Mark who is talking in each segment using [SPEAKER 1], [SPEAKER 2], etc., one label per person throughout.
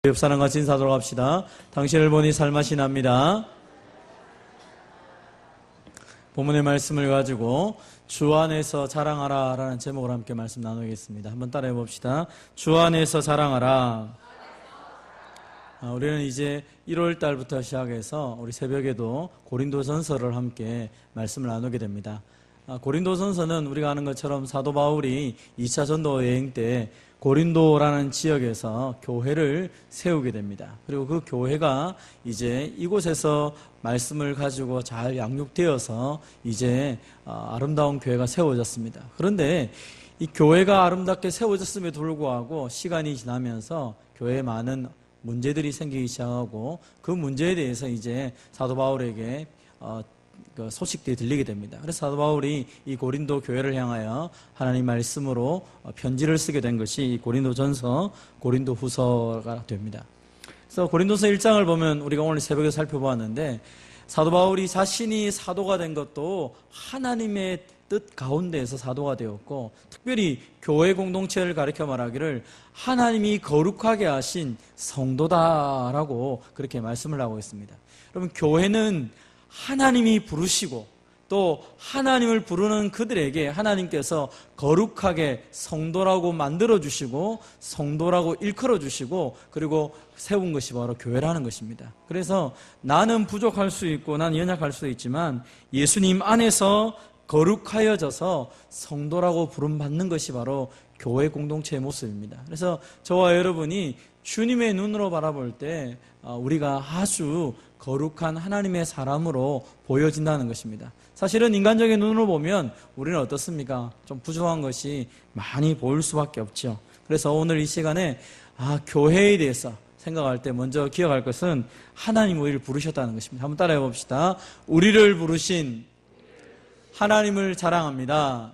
[SPEAKER 1] 옆 사람과 인사하도록 합시다. 당신을 보니 살맛이 납니다. 본문의 말씀을 가지고 주 안에서 자랑하라 라는 제목으로 함께 말씀 나누겠습니다. 한번 따라해 봅시다. 주 안에서 자랑하라. 우리는 이제 1월 달부터 시작해서 우리 새벽에도 고린도전서를 함께 말씀을 나누게 됩니다. 고린도전서는 우리가 아는 것처럼 사도 바울이 2차 전도 여행 때 고린도라는 지역에서 교회를 세우게 됩니다. 그리고 그 교회가 이제 이곳에서 말씀을 가지고 잘 양육되어서 이제 아름다운 교회가 세워졌습니다. 그런데 이 교회가 아름답게 세워졌음에도 불구하고 시간이 지나면서 교회에 많은 문제들이 생기기 시작하고 그 문제에 대해서 이제 사도 바울에게 그 소식들이 들리게 됩니다. 그래서 사도 바울이 이 고린도 교회를 향하여 하나님 말씀으로 편지를 쓰게 된 것이 이 고린도전서, 고린도후서가 됩니다. 그래서 고린도서 1장을 보면 우리가 오늘 새벽에 살펴보았는데 사도 바울이 자신이 사도가 된 것도 하나님의 뜻 가운데에서 사도가 되었고 특별히 교회 공동체를 가리켜 말하기를 하나님이 거룩하게 하신 성도다라고 그렇게 말씀을 하고 있습니다. 여러분, 교회는 하나님이 부르시고 또 하나님을 부르는 그들에게 하나님께서 거룩하게 성도라고 만들어주시고 성도라고 일컬어주시고 그리고 세운 것이 바로 교회라는 것입니다. 그래서 나는 부족할 수 있고 난 연약할 수 있지만 예수님 안에서 거룩하여져서 성도라고 부름받는 것이 바로 교회 공동체의 모습입니다. 그래서 저와 여러분이 주님의 눈으로 바라볼 때 우리가 아주 거룩한 하나님의 사람으로 보여진다는 것입니다. 사실은 인간적인 눈으로 보면 우리는 어떻습니까? 좀 부족한 것이 많이 보일 수밖에 없죠. 그래서 오늘 이 시간에 교회에 대해서 생각할 때 먼저 기억할 것은 하나님 우리를 부르셨다는 것입니다. 한번 따라해 봅시다. 우리를 부르신 하나님을 자랑합니다.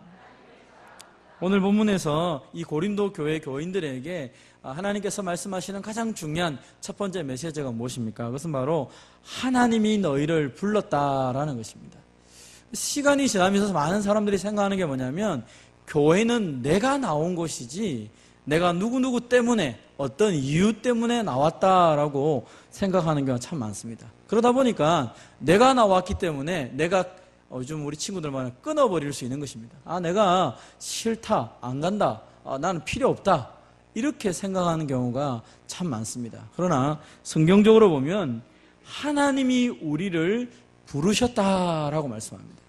[SPEAKER 1] 오늘 본문에서 이 고린도 교회 교인들에게 하나님께서 말씀하시는 가장 중요한 첫 번째 메시지가 무엇입니까? 그것은 바로 하나님이 너희를 불렀다라는 것입니다. 시간이 지나면서 많은 사람들이 생각하는 게 뭐냐면 교회는 내가 나온 곳이지 내가 누구누구 때문에 어떤 이유 때문에 나왔다라고 생각하는 경우가 참 많습니다. 그러다 보니까 내가 나왔기 때문에 내가 요즘 우리 친구들 말하면 끊어버릴 수 있는 것입니다. 내가 싫다, 안 간다, 나는 필요 없다 이렇게 생각하는 경우가 참 많습니다. 그러나 성경적으로 보면 하나님이 우리를 부르셨다라고 말씀합니다.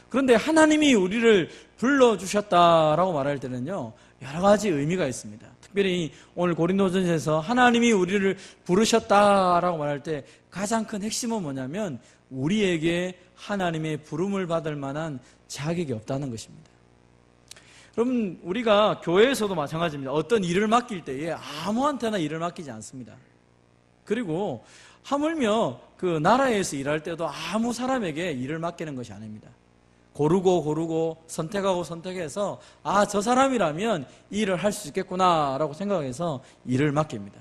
[SPEAKER 1] 그런데 하나님이 우리를 불러주셨다라고 말할 때는요 여러 가지 의미가 있습니다. 특별히 오늘 고린도전서에서 하나님이 우리를 부르셨다라고 말할 때 가장 큰 핵심은 뭐냐면 우리에게 하나님의 부름을 받을 만한 자격이 없다는 것입니다. 여러분, 우리가 교회에서도 마찬가지입니다. 어떤 일을 맡길 때에 아무한테나 일을 맡기지 않습니다. 그리고 하물며 그 나라에서 일할 때도 아무 사람에게 일을 맡기는 것이 아닙니다. 고르고 선택하고 선택해서 저 사람이라면 이 일을 할 수 있겠구나 라고 생각해서 일을 맡깁니다.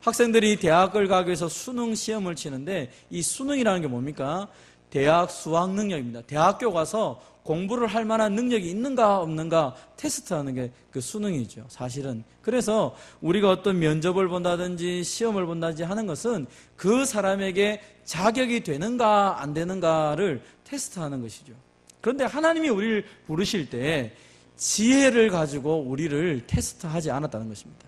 [SPEAKER 1] 학생들이 대학을 가기 위해서 수능 시험을 치는데 이 수능이라는 게 뭡니까? 대학 수학 능력입니다. 대학교 가서 공부를 할 만한 능력이 있는가 없는가 테스트하는 게 그 수능이죠, 사실은. 그래서 우리가 어떤 면접을 본다든지 시험을 본다든지 하는 것은 그 사람에게 자격이 되는가 안 되는가를 테스트하는 것이죠. 그런데 하나님이 우리를 부르실 때 지혜를 가지고 우리를 테스트하지 않았다는 것입니다.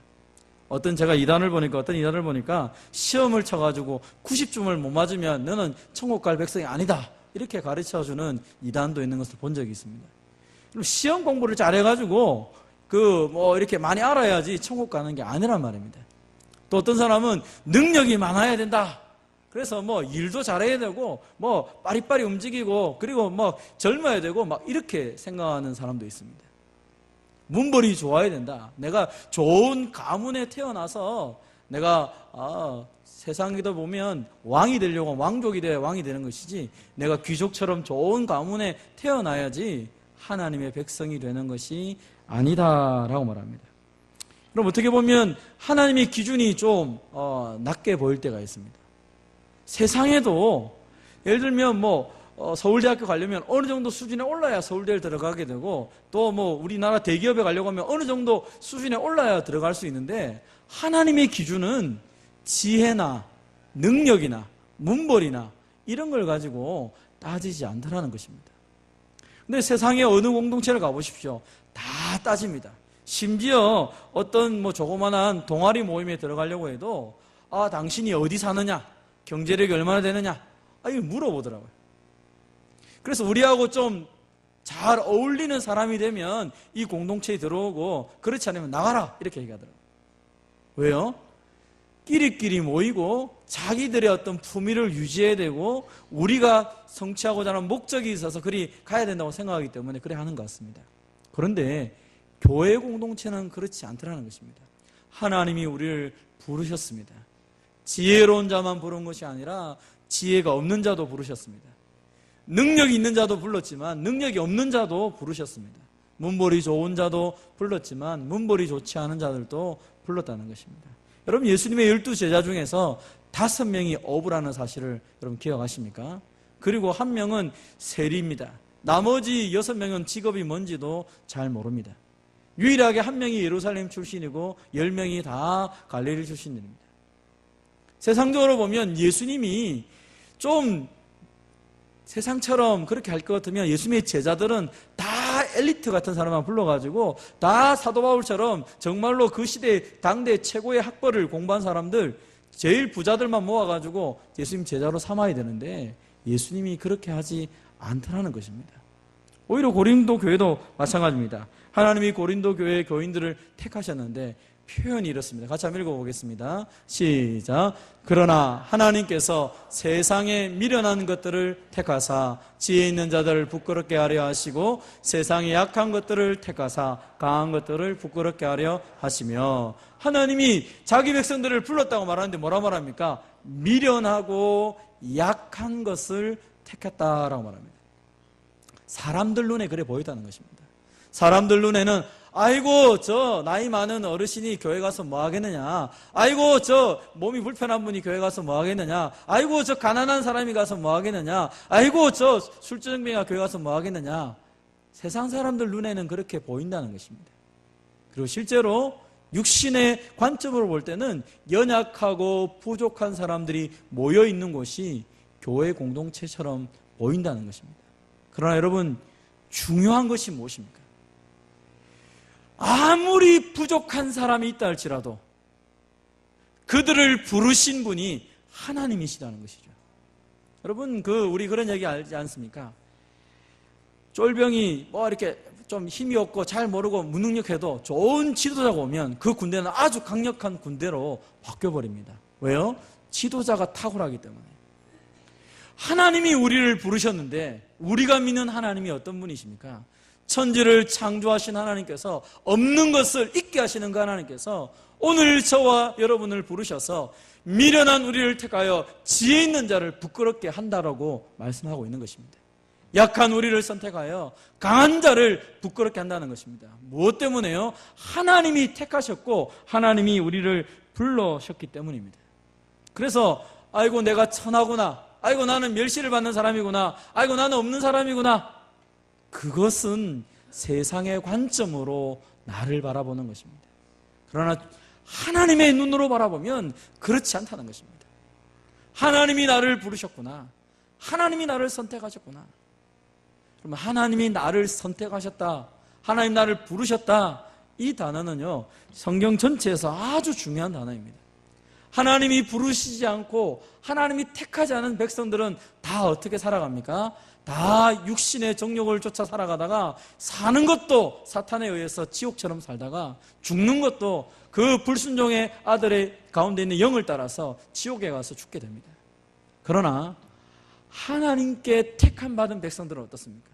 [SPEAKER 1] 제가 이단을 보니까 시험을 쳐가지고 90점을 못 맞으면 너는 천국 갈 백성이 아니다 이렇게 가르쳐주는 이단도 있는 것을 본 적이 있습니다. 그럼 시험 공부를 잘해가지고 이렇게 많이 알아야지 천국 가는 게 아니란 말입니다. 또 어떤 사람은 능력이 많아야 된다. 그래서 일도 잘해야 되고 빠리빠리 움직이고 그리고 젊어야 되고 이렇게 생각하는 사람도 있습니다. 문벌이 좋아야 된다. 내가 좋은 가문에 태어나서 내가 세상에도 보면 왕이 되려고 왕족이 돼야 왕이 되는 것이지 내가 귀족처럼 좋은 가문에 태어나야지 하나님의 백성이 되는 것이 아니다라고 말합니다. 그럼 어떻게 보면 하나님의 기준이 좀 낮게 보일 때가 있습니다. 세상에도 예를 들면 서울대학교 가려면 어느 정도 수준에 올라야 서울대를 들어가게 되고 또 우리나라 대기업에 가려고 하면 어느 정도 수준에 올라야 들어갈 수 있는데 하나님의 기준은 지혜나 능력이나 문벌이나 이런 걸 가지고 따지지 않더라는 것입니다. 근데 세상의 어느 공동체를 가보십시오. 다 따집니다. 심지어 어떤 조그만한 동아리 모임에 들어가려고 해도 당신이 어디 사느냐, 경제력이 얼마나 되느냐, 이걸 물어보더라고요. 그래서 우리하고 좀 잘 어울리는 사람이 되면 이 공동체에 들어오고, 그렇지 않으면 나가라 이렇게 얘기하더라고요. 왜요? 끼리끼리 모이고 자기들의 어떤 품위를 유지해야 되고 우리가 성취하고자 하는 목적이 있어서 그리 가야 된다고 생각하기 때문에 그래 하는 것 같습니다. 그런데 교회 공동체는 그렇지 않더라는 것입니다. 하나님이 우리를 부르셨습니다. 지혜로운 자만 부른 것이 아니라 지혜가 없는 자도 부르셨습니다. 능력이 있는 자도 불렀지만 능력이 없는 자도 부르셨습니다. 문벌이 좋은 자도 불렀지만 문벌이 좋지 않은 자들도 불렀다는 것입니다. 여러분, 예수님의 12제자 중에서 5명이 어부라는 사실을 여러분 기억하십니까? 그리고 1명은 세리입니다. 나머지 6명은 직업이 뭔지도 잘 모릅니다. 유일하게 1명이 예루살렘 출신이고 10명이 다 갈릴리 출신들입니다. 세상적으로 보면 예수님이 좀 세상처럼 그렇게 할 것 같으면 예수님의 제자들은 다 엘리트 같은 사람만 불러가지고 다 사도 바울처럼 정말로 그 시대 당대 최고의 학벌을 공부한 사람들, 제일 부자들만 모아가지고 예수님 제자로 삼아야 되는데 예수님이 그렇게 하지 않더라는 것입니다. 오히려 고린도 교회도 마찬가지입니다. 하나님이 고린도 교회의 교인들을 택하셨는데 표현이 이렇습니다. 같이 한번 읽어보겠습니다. 시작. 그러나 하나님께서 세상에 미련한 것들을 택하사 지혜 있는 자들을 부끄럽게 하려 하시고 세상에 약한 것들을 택하사 강한 것들을 부끄럽게 하려 하시며, 하나님이 자기 백성들을 불렀다고 말하는데 뭐라 말합니까? 미련하고 약한 것을 택했다라고 말합니다. 사람들 눈에 그래 보였다는 것입니다. 사람들 눈에는 아이고 저 나이 많은 어르신이 교회 가서 뭐 하겠느냐, 아이고 저 몸이 불편한 분이 교회 가서 뭐 하겠느냐, 아이고 저 가난한 사람이 가서 뭐 하겠느냐, 아이고 저 술주정뱅이가 교회 가서 뭐 하겠느냐, 세상 사람들 눈에는 그렇게 보인다는 것입니다. 그리고 실제로 육신의 관점으로 볼 때는 연약하고 부족한 사람들이 모여있는 곳이 교회 공동체처럼 보인다는 것입니다. 그러나 여러분, 중요한 것이 무엇입니까? 아무리 부족한 사람이 있다 할지라도 그들을 부르신 분이 하나님이시다는 것이죠. 여러분, 우리 그런 얘기 알지 않습니까? 쫄병이 이렇게 좀 힘이 없고 잘 모르고 무능력해도 좋은 지도자가 오면 그 군대는 아주 강력한 군대로 바뀌어버립니다. 왜요? 지도자가 탁월하기 때문에. 하나님이 우리를 부르셨는데 우리가 믿는 하나님이 어떤 분이십니까? 천지를 창조하신 하나님께서, 없는 것을 있게 하시는 그 하나님께서 오늘 저와 여러분을 부르셔서 미련한 우리를 택하여 지혜 있는 자를 부끄럽게 한다라고 말씀하고 있는 것입니다. 약한 우리를 선택하여 강한 자를 부끄럽게 한다는 것입니다. 무엇 때문에요? 하나님이 택하셨고 하나님이 우리를 불러셨기 때문입니다. 그래서 아이고 내가 천하구나, 아이고 나는 멸시를 받는 사람이구나, 아이고 나는 없는 사람이구나, 그것은 세상의 관점으로 나를 바라보는 것입니다. 그러나 하나님의 눈으로 바라보면 그렇지 않다는 것입니다. 하나님이 나를 부르셨구나, 하나님이 나를 선택하셨구나. 그러면 하나님이 나를 선택하셨다, 하나님 나를 부르셨다, 이 단어는요 성경 전체에서 아주 중요한 단어입니다. 하나님이 부르시지 않고 하나님이 택하지 않은 백성들은 다 어떻게 살아갑니까? 다 육신의 정욕을 쫓아 살아가다가 사는 것도 사탄에 의해서 지옥처럼 살다가 죽는 것도 그 불순종의 아들의 가운데 있는 영을 따라서 지옥에 가서 죽게 됩니다. 그러나 하나님께 택함 받은 백성들은 어떻습니까?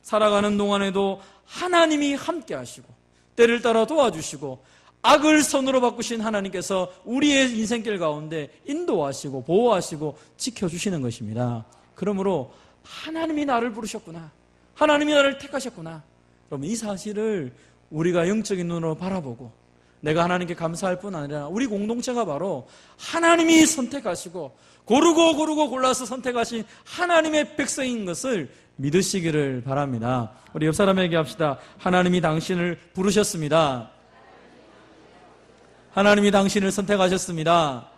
[SPEAKER 1] 살아가는 동안에도 하나님이 함께 하시고 때를 따라 도와주시고 악을 선으로 바꾸신 하나님께서 우리의 인생길 가운데 인도하시고 보호하시고 지켜주시는 것입니다. 그러므로 하나님이 나를 부르셨구나, 하나님이 나를 택하셨구나. 그러면 이 사실을 우리가 영적인 눈으로 바라보고 내가 하나님께 감사할 뿐 아니라 우리 공동체가 바로 하나님이 선택하시고 고르고 골라서 선택하신 하나님의 백성인 것을 믿으시기를 바랍니다. 우리 옆 사람에게 합시다. 하나님이 당신을 부르셨습니다. 하나님이 당신을 선택하셨습니다.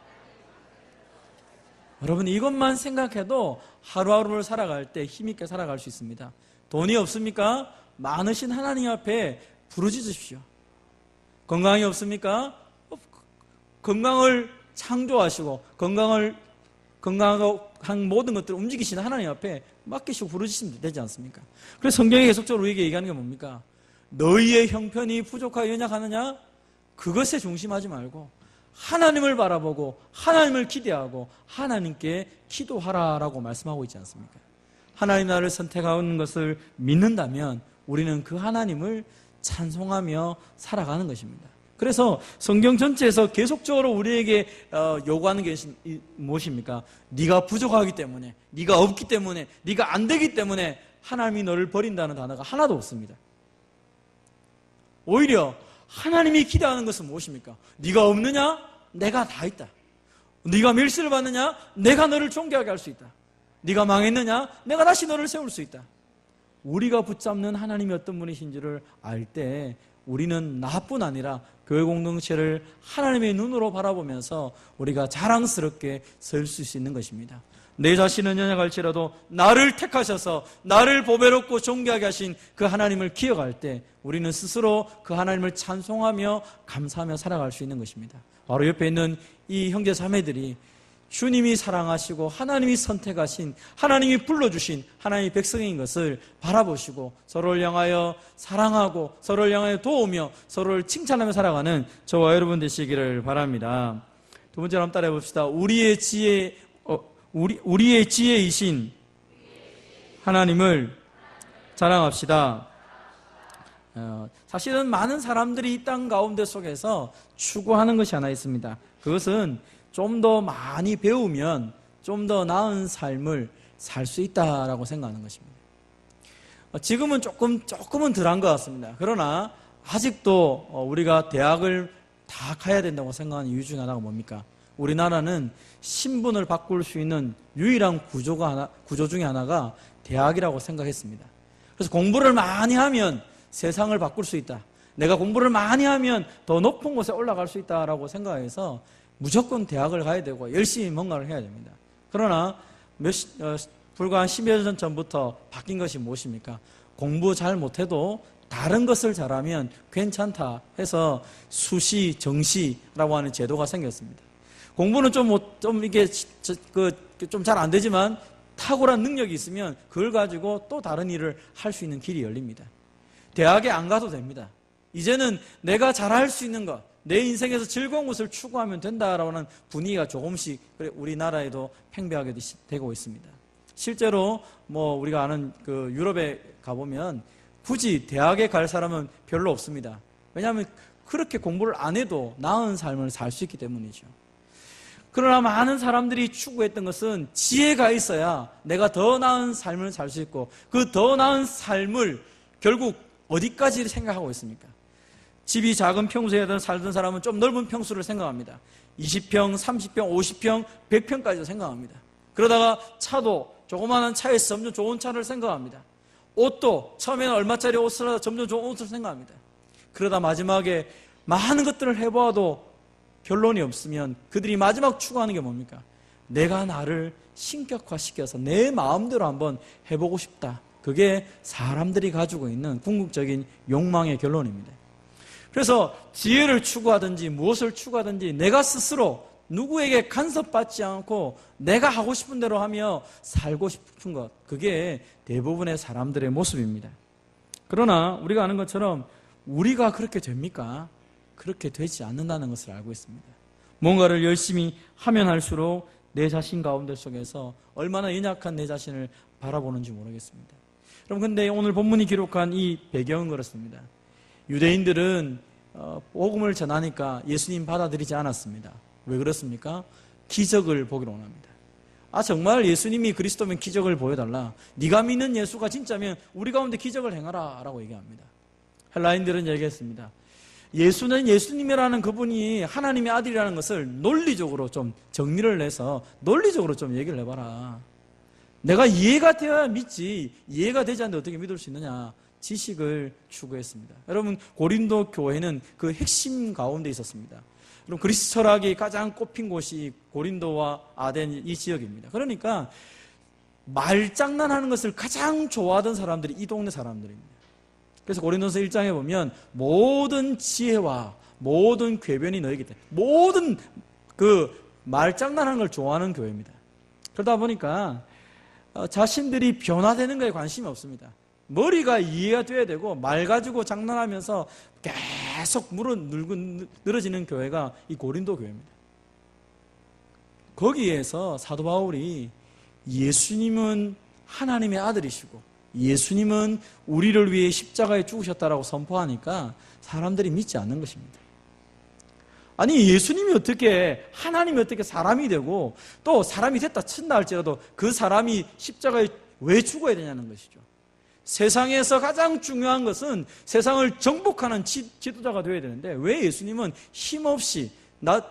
[SPEAKER 1] 여러분 이것만 생각해도 하루하루를 살아갈 때 힘있게 살아갈 수 있습니다. 돈이 없습니까? 많으신 하나님 앞에 부르짖으십시오. 건강이 없습니까? 건강을 창조하시고 건강한 모든 것들을 움직이시는 하나님 앞에 맡기시고 부르짖으시면 되지 않습니까? 그래서 성경이 계속적으로 우리에게 얘기하는 게 뭡니까? 너희의 형편이 부족하여 연약하느냐? 그것에 중심하지 말고 하나님을 바라보고 하나님을 기대하고 하나님께 기도하라라고 말씀하고 있지 않습니까? 하나님 나를 선택하는 것을 믿는다면 우리는 그 하나님을 찬송하며 살아가는 것입니다. 그래서 성경 전체에서 계속적으로 우리에게 요구하는 게 무엇입니까? 네가 부족하기 때문에, 네가 없기 때문에, 네가 안 되기 때문에 하나님이 너를 버린다는 단어가 하나도 없습니다. 오히려 하나님이 기대하는 것은 무엇입니까? 네가 없느냐? 내가 다 있다. 네가 멸시를 받느냐? 내가 너를 존귀하게 할 수 있다. 네가 망했느냐? 내가 다시 너를 세울 수 있다. 우리가 붙잡는 하나님이 어떤 분이신지를 알 때 우리는 나뿐 아니라 교회 공동체를 하나님의 눈으로 바라보면서 우리가 자랑스럽게 설 수 있는 것입니다. 내 자신은 연약할지라도 나를 택하셔서 나를 보배롭고 존귀하게 하신 그 하나님을 기억할 때 우리는 스스로 그 하나님을 찬송하며 감사하며 살아갈 수 있는 것입니다. 바로 옆에 있는 이 형제 자매들이 주님이 사랑하시고 하나님이 선택하신 하나님이 불러주신 하나님의 백성인 것을 바라보시고 서로를 향하여 사랑하고 서로를 향하여 도우며 서로를 칭찬하며 살아가는 저와 여러분 되시기를 바랍니다. 두 번째로 한번 따라해 봅시다. 우리의 지혜이신 하나님을 자랑합시다. 사실은 많은 사람들이 이 땅 가운데 속에서 추구하는 것이 하나 있습니다. 그것은 좀 더 많이 배우면 좀 더 나은 삶을 살 수 있다라고 생각하는 것입니다. 지금은 조금은 덜한 것 같습니다. 그러나 아직도 우리가 대학을 다 가야 된다고 생각하는 이유 중에 하나가 뭡니까? 우리나라는 신분을 바꿀 수 있는 유일한 구조 중에 하나가 대학이라고 생각했습니다. 그래서 공부를 많이 하면 세상을 바꿀 수 있다. 내가 공부를 많이 하면 더 높은 곳에 올라갈 수 있다라고 생각해서 무조건 대학을 가야 되고 열심히 뭔가를 해야 됩니다. 그러나 불과 한 10여 년 전부터 바뀐 것이 무엇입니까? 공부 잘 못해도 다른 것을 잘하면 괜찮다 해서 수시, 정시라고 하는 제도가 생겼습니다. 공부는 이게 좀 잘 안 되지만 탁월한 능력이 있으면 그걸 가지고 또 다른 일을 할 수 있는 길이 열립니다. 대학에 안 가도 됩니다. 이제는 내가 잘할 수 있는 것, 내 인생에서 즐거운 것을 추구하면 된다라는 분위기가 조금씩 우리나라에도 팽배하게 되고 있습니다. 실제로 우리가 아는 그 유럽에 가보면 굳이 대학에 갈 사람은 별로 없습니다. 왜냐하면 그렇게 공부를 안 해도 나은 삶을 살 수 있기 때문이죠. 그러나 많은 사람들이 추구했던 것은 지혜가 있어야 내가 더 나은 삶을 살 수 있고 그 더 나은 삶을 결국 어디까지 생각하고 있습니까? 집이 작은 평수에 살던 사람은 좀 넓은 평수를 생각합니다. 20평, 30평, 50평, 100평까지도 생각합니다. 그러다가 차도 조그마한 차에서 점점 좋은 차를 생각합니다. 옷도 처음에는 얼마짜리 옷을 하다 점점 좋은 옷을 생각합니다. 그러다 마지막에 많은 것들을 해보아도 결론이 없으면 그들이 마지막 추구하는 게 뭡니까? 내가 나를 신격화시켜서 내 마음대로 한번 해보고 싶다. 그게 사람들이 가지고 있는 궁극적인 욕망의 결론입니다. 그래서 지혜를 추구하든지 무엇을 추구하든지 내가 스스로 누구에게 간섭받지 않고 내가 하고 싶은 대로 하며 살고 싶은 것, 그게 대부분의 사람들의 모습입니다. 그러나 우리가 아는 것처럼 우리가 그렇게 됩니까? 그렇게 되지 않는다는 것을 알고 있습니다. 뭔가를 열심히 하면 할수록 내 자신 가운데 속에서 얼마나 연약한 내 자신을 바라보는지 모르겠습니다. 여러분, 근데 오늘 본문이 기록한 이 배경은 그렇습니다. 유대인들은 복음을 전하니까 예수님 받아들이지 않았습니다. 왜 그렇습니까? 기적을 보기로 원합니다. 정말 예수님이 그리스도면 기적을 보여달라. 네가 믿는 예수가 진짜면 우리 가운데 기적을 행하라 라고 얘기합니다. 헬라인들은 얘기했습니다. 예수는 예수님이라는 그분이 하나님의 아들이라는 것을 논리적으로 좀 정리를 해서 논리적으로 좀 얘기를 해봐라. 내가 이해가 되어야 믿지 이해가 되지 않는데 어떻게 믿을 수 있느냐. 지식을 추구했습니다. 여러분, 고린도 교회는 그 핵심 가운데 있었습니다. 그럼 그리스 철학이 가장 꼽힌 곳이 고린도와 아덴 이 지역입니다. 그러니까 말장난하는 것을 가장 좋아하던 사람들이 이 동네 사람들입니다. 그래서 고린도서 1장에 보면 모든 지혜와 모든 궤변이 너에게 있다. 모든 그 말장난하는 걸 좋아하는 교회입니다. 그러다 보니까 자신들이 변화되는 거에 관심이 없습니다. 머리가 이해가 돼야 되고 말 가지고 장난하면서 계속 늘어지는 교회가 이 고린도 교회입니다. 거기에서 사도 바울이 예수님은 하나님의 아들이시고 예수님은 우리를 위해 십자가에 죽으셨다라고 선포하니까 사람들이 믿지 않는 것입니다. 아니 예수님이 어떻게 하나님이 어떻게 사람이 되고 또 사람이 됐다 친다 할지라도 그 사람이 십자가에 왜 죽어야 되냐는 것이죠. 세상에서 가장 중요한 것은 세상을 정복하는 지도자가 되어야 되는데 왜 예수님은 힘없이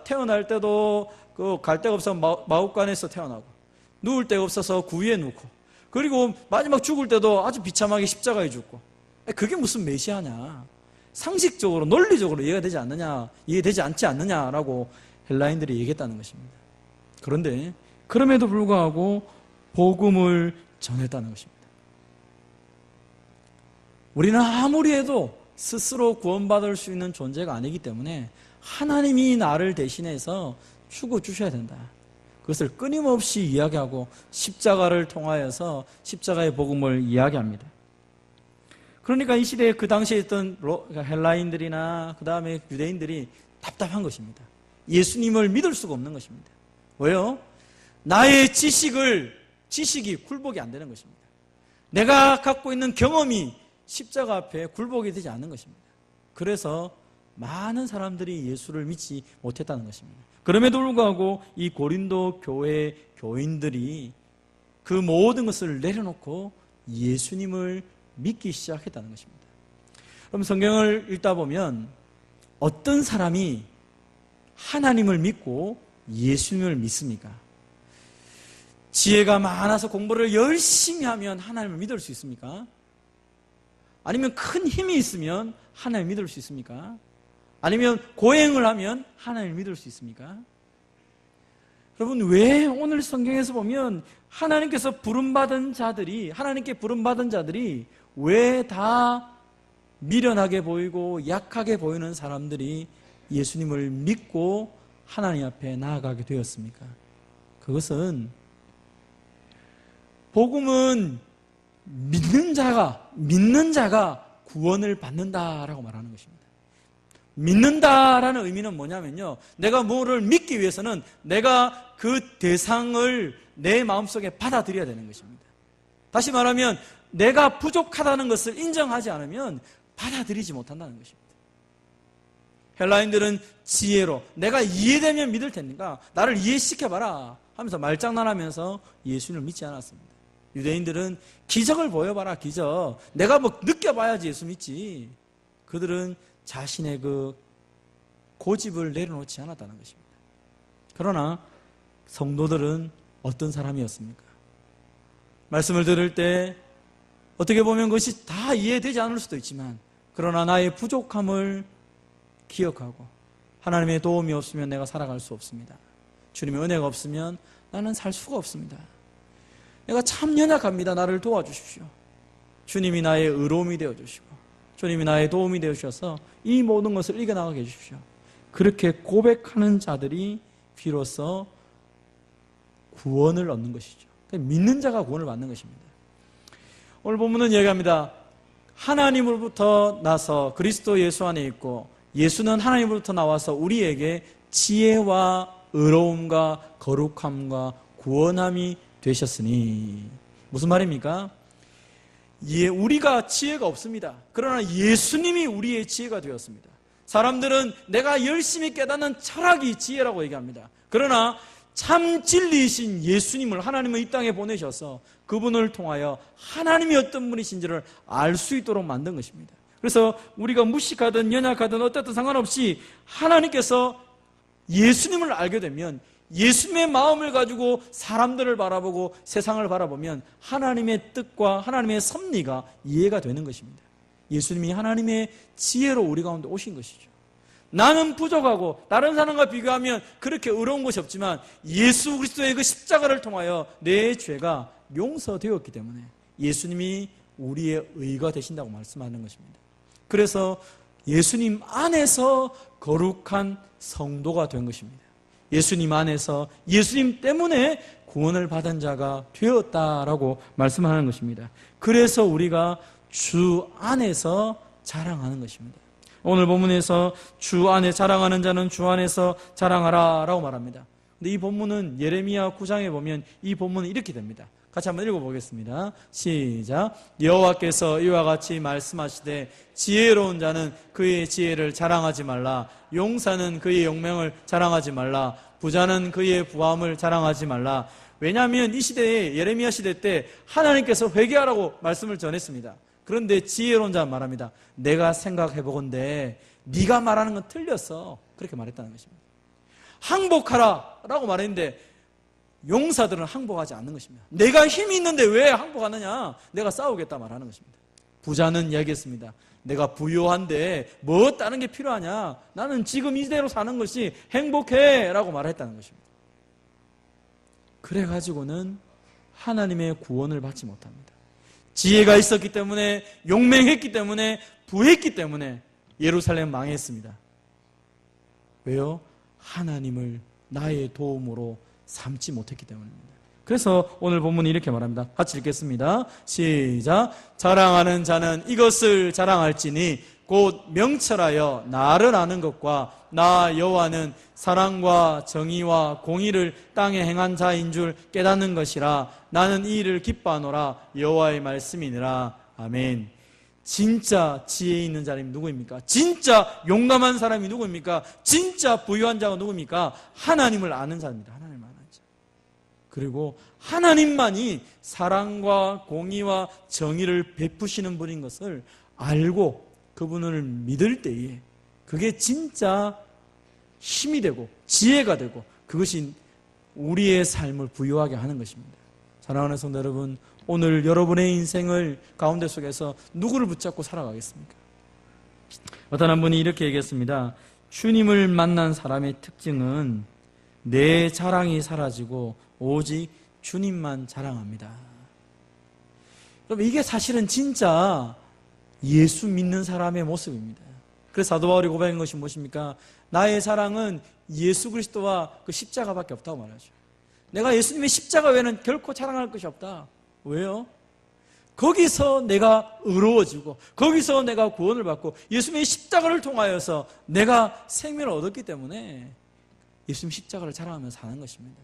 [SPEAKER 1] 태어날 때도 갈 데가 없어서 마구간에서 태어나고 누울 데가 없어서 구유에 누고 그리고 마지막 죽을 때도 아주 비참하게 십자가에 죽고 그게 무슨 메시아냐, 상식적으로 논리적으로 이해가 되지 않느냐, 이해되지 않지 않느냐라고 헬라인들이 얘기했다는 것입니다. 그런데 그럼에도 불구하고 복음을 전했다는 것입니다. 우리는 아무리 해도 스스로 구원받을 수 있는 존재가 아니기 때문에 하나님이 나를 대신해서 죽어주셔야 된다. 그것을 끊임없이 이야기하고 십자가를 통하여서 십자가의 복음을 이야기합니다. 그러니까 이 시대에 그 당시에 있던 헬라인들이나 그 다음에 유대인들이 답답한 것입니다. 예수님을 믿을 수가 없는 것입니다. 왜요? 나의 지식이 굴복이 안 되는 것입니다. 내가 갖고 있는 경험이 십자가 앞에 굴복이 되지 않는 것입니다. 그래서 많은 사람들이 예수를 믿지 못했다는 것입니다. 그럼에도 불구하고 이 고린도 교회 교인들이 그 모든 것을 내려놓고 예수님을 믿기 시작했다는 것입니다. 그럼 성경을 읽다 보면 어떤 사람이 하나님을 믿고 예수님을 믿습니까? 지혜가 많아서 공부를 열심히 하면 하나님을 믿을 수 있습니까? 아니면 큰 힘이 있으면 하나님을 믿을 수 있습니까? 아니면 고행을 하면 하나님을 믿을 수 있습니까? 여러분, 왜 오늘 성경에서 보면 하나님께 부름받은 자들이 왜 다 미련하게 보이고 약하게 보이는 사람들이 예수님을 믿고 하나님 앞에 나아가게 되었습니까? 그것은 복음은 믿는 자가 구원을 받는다라고 말하는 것입니다. 믿는다라는 의미는 뭐냐면요, 내가 뭐를 믿기 위해서는 내가 그 대상을 내 마음속에 받아들여야 되는 것입니다. 다시 말하면 내가 부족하다는 것을 인정하지 않으면 받아들이지 못한다는 것입니다. 헬라인들은 지혜로 내가 이해되면 믿을 테니까 나를 이해시켜봐라 하면서 말장난하면서 예수님을 믿지 않았습니다. 유대인들은 기적을 보여봐라, 기적. 내가 뭐 느껴봐야지 예수 믿지. 그들은 자신의 그 고집을 내려놓지 않았다는 것입니다. 그러나 성도들은 어떤 사람이었습니까? 말씀을 들을 때 어떻게 보면 그것이 다 이해되지 않을 수도 있지만 그러나 나의 부족함을 기억하고 하나님의 도움이 없으면 내가 살아갈 수 없습니다. 주님의 은혜가 없으면 나는 살 수가 없습니다. 내가 참 연약합니다. 나를 도와주십시오. 주님이 나의 의로움이 되어주시고 주님이 나의 도움이 되어주셔서 이 모든 것을 이겨나가게 해주십시오. 그렇게 고백하는 자들이 비로소 구원을 얻는 것이죠. 믿는 자가 구원을 받는 것입니다. 오늘 본문은 얘기합니다. 하나님으로부터 나서 그리스도 예수 안에 있고 예수는 하나님으로부터 나와서 우리에게 지혜와 의로움과 거룩함과 구원함이 되셨으니. 무슨 말입니까? 우리가 지혜가 없습니다. 그러나 예수님이 우리의 지혜가 되었습니다. 사람들은 내가 열심히 깨닫는 철학이 지혜라고 얘기합니다. 그러나 참 진리이신 예수님을 하나님은 이 땅에 보내셔서 그분을 통하여 하나님이 어떤 분이신지를 알 수 있도록 만든 것입니다. 그래서 우리가 무식하든 연약하든 어떻든 상관없이 하나님께서 예수님을 알게 되면 예수님의 마음을 가지고 사람들을 바라보고 세상을 바라보면 하나님의 뜻과 하나님의 섭리가 이해가 되는 것입니다. 예수님이 하나님의 지혜로 우리 가운데 오신 것이죠. 나는 부족하고 다른 사람과 비교하면 그렇게 의로운 것이 없지만 예수 그리스도의 그 십자가를 통하여 내 죄가 용서되었기 때문에 예수님이 우리의 의가 되신다고 말씀하는 것입니다. 그래서 예수님 안에서 거룩한 성도가 된 것입니다. 예수님 안에서 예수님 때문에 구원을 받은 자가 되었다라고 말씀하는 것입니다. 그래서 우리가 주 안에서 자랑하는 것입니다. 오늘 본문에서 주 안에 자랑하는 자는 주 안에서 자랑하라 라고 말합니다. 근데 이 본문은 예레미야 9장에 보면 이 본문은 이렇게 됩니다. 같이 한번 읽어보겠습니다. 시작. 여호와께서 이와 같이 말씀하시되 지혜로운 자는 그의 지혜를 자랑하지 말라. 용사는 그의 용맹을 자랑하지 말라. 부자는 그의 부함을 자랑하지 말라. 왜냐하면 이 시대에 예레미야 시대 때 하나님께서 회개하라고 말씀을 전했습니다. 그런데 지혜로운 자는 말합니다. 내가 생각해보건대 네가 말하는 건 틀렸어. 그렇게 말했다는 것입니다. 항복하라 라고 말했는데 용사들은 항복하지 않는 것입니다. 내가 힘이 있는데 왜 항복하느냐? 내가 싸우겠다 말하는 것입니다. 부자는 이야기했습니다. 내가 부유한데 뭐 다른 게 필요하냐? 나는 지금 이대로 사는 것이 행복해 라고 말했다는 것입니다. 그래가지고는 하나님의 구원을 받지 못합니다. 지혜가 있었기 때문에, 용맹했기 때문에, 부했기 때문에 예루살렘 망했습니다. 왜요? 하나님을 나의 도움으로 삼지 못했기 때문입니다. 그래서 오늘 본문이 이렇게 말합니다. 같이 읽겠습니다. 시작. 자랑하는 자는 이것을 자랑할지니 곧 명철하여 나를 아는 것과 나 여호와는 사랑과 정의와 공의를 땅에 행한 자인 줄 깨닫는 것이라. 나는 이 일을 기뻐하노라. 여호와의 말씀이니라. 아멘. 진짜 지혜 있는 사람이 누구입니까? 진짜 용감한 사람이 누구입니까? 진짜 부유한 자가 누구입니까? 하나님을 아는 사람입니다. 하나님을 아는 자. 그리고 하나님만이 사랑과 공의와 정의를 베푸시는 분인 것을 알고 그분을 믿을 때에 그게 진짜 힘이 되고 지혜가 되고 그것이 우리의 삶을 부유하게 하는 것입니다. 사랑하는 성도 여러분, 오늘 여러분의 인생을 가운데 속에서 누구를 붙잡고 살아가겠습니까? 어떤 한 분이 이렇게 얘기했습니다. 주님을 만난 사람의 특징은 내 자랑이 사라지고 오직 주님만 자랑합니다. 그럼 이게 사실은 진짜 예수 믿는 사람의 모습입니다. 그래서 사도 바울이 고백한 것이 무엇입니까? 나의 자랑은 예수 그리스도와 그 십자가밖에 없다고 말하죠. 내가 예수님의 십자가 외에는 결코 자랑할 것이 없다. 왜요? 거기서 내가 의로워지고 거기서 내가 구원을 받고 예수님의 십자가를 통하여서 내가 생명을 얻었기 때문에 예수님 십자가를 자랑하면서 사는 것입니다.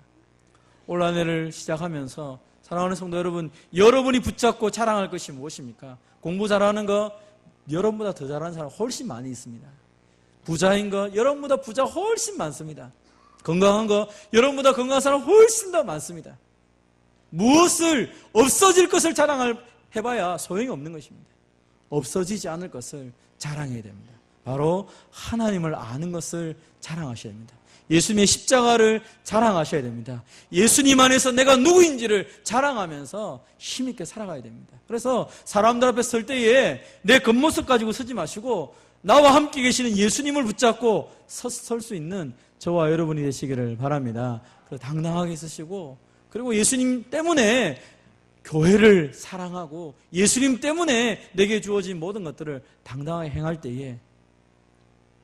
[SPEAKER 1] 올 한 해를 시작하면서 사랑하는 성도 여러분, 여러분이 붙잡고 자랑할 것이 무엇입니까? 공부 잘하는 거 여러분보다 더 잘하는 사람 훨씬 많이 있습니다. 부자인 거 여러분보다 부자 훨씬 많습니다. 건강한 거 여러분보다 건강한 사람 훨씬 더 많습니다. 무엇을 없어질 것을 자랑해봐야 소용이 없는 것입니다. 없어지지 않을 것을 자랑해야 됩니다. 바로 하나님을 아는 것을 자랑하셔야 됩니다. 예수님의 십자가를 자랑하셔야 됩니다. 예수님 안에서 내가 누구인지를 자랑하면서 힘있게 살아가야 됩니다. 그래서 사람들 앞에 설 때에 내 겉모습 가지고 서지 마시고 나와 함께 계시는 예수님을 붙잡고 설 수 있는 저와 여러분이 되시기를 바랍니다. 당당하게 서시고 그리고 예수님 때문에 교회를 사랑하고 예수님 때문에 내게 주어진 모든 것들을 당당하게 행할 때에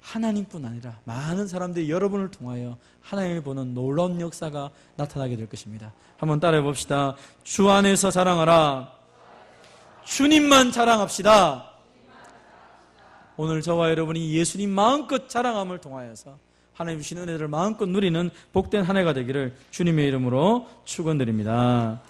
[SPEAKER 1] 하나님뿐 아니라 많은 사람들이 여러분을 통하여 하나님을 보는 놀라운 역사가 나타나게 될 것입니다. 한번 따라해 봅시다. 주 안에서 자랑하라. 주님만 자랑합시다. 오늘 저와 여러분이 예수님 마음껏 자랑함을 통하여서 하나님 주신 은혜를 마음껏 누리는 복된 한 해가 되기를 주님의 이름으로 축원드립니다.